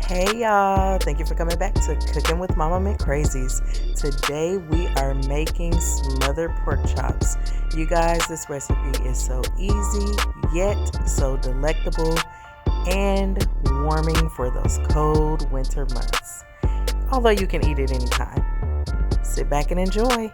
Hey y'all, thank you for coming back to Cooking with Mama McCrazies. Today we are making smothered pork chops. You guys, this recipe is so easy yet so delectable and warming for those cold winter months. Although you can eat it anytime. Sit back and enjoy.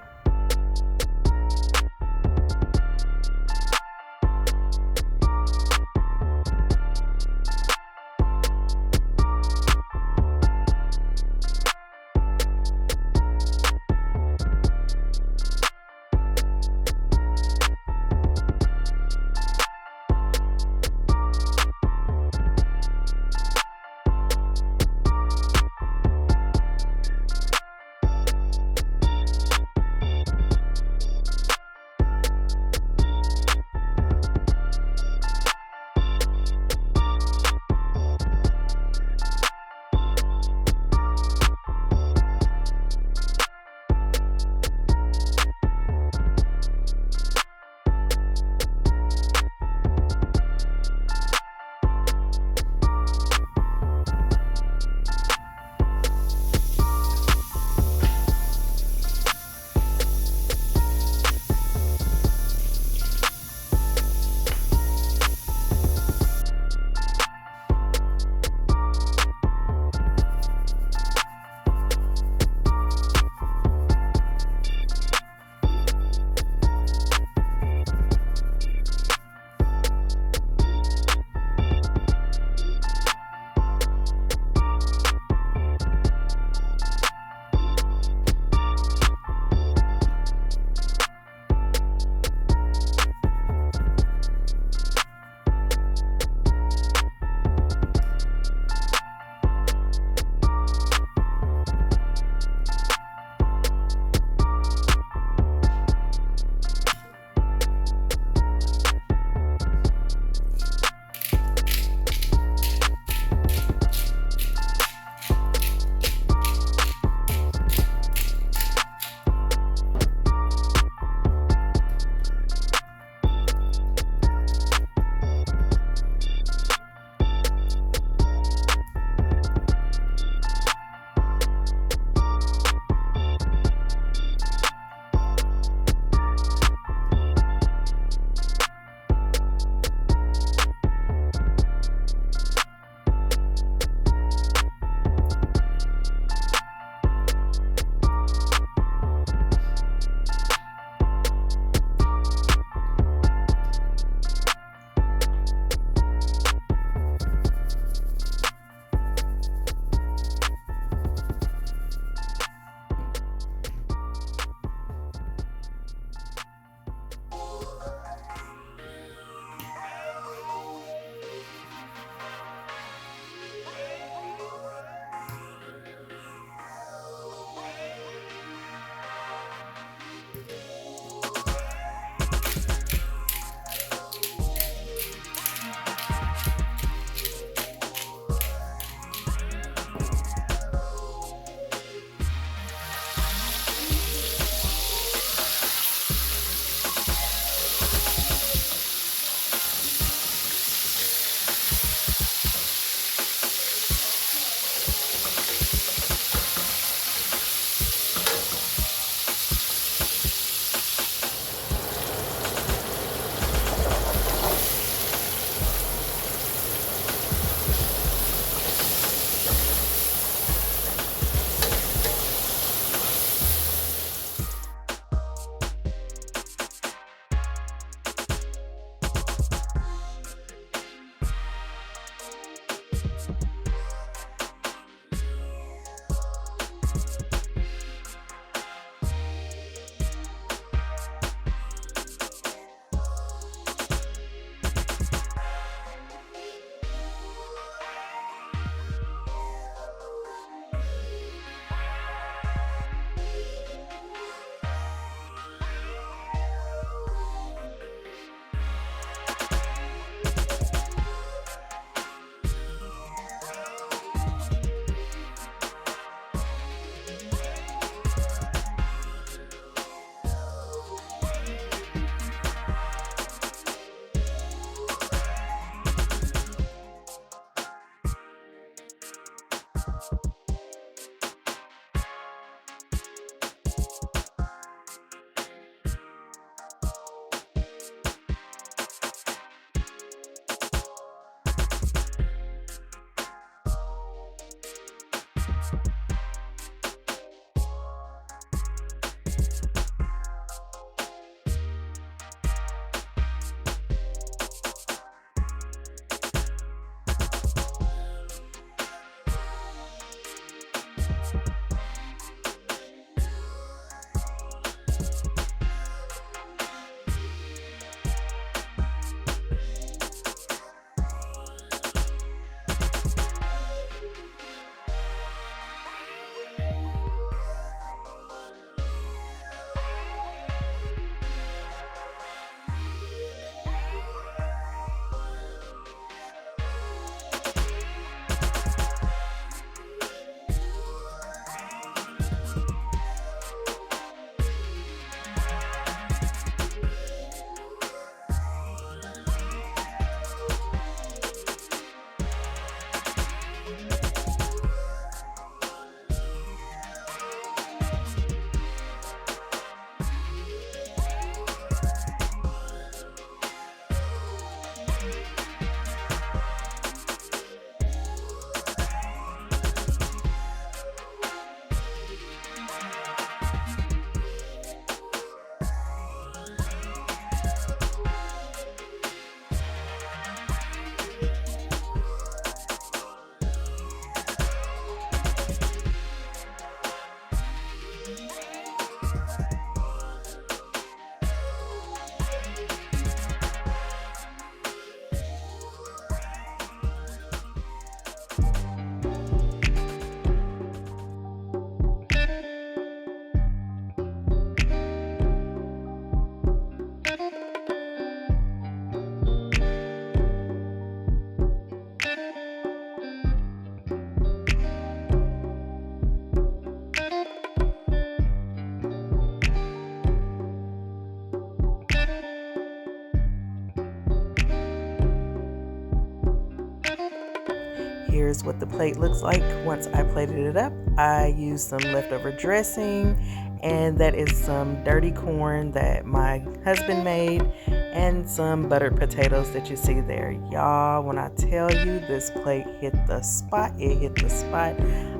Here's what the plate looks like once I plated it up. I used some leftover dressing, and that is some dirty corn that my husband made, and some buttered potatoes that you see there. Y'all, when I tell you this plate hit the spot, it hit the spot.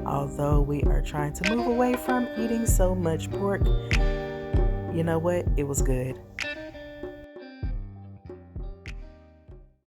Although we are trying to move away from eating so much pork, you know what? It was good.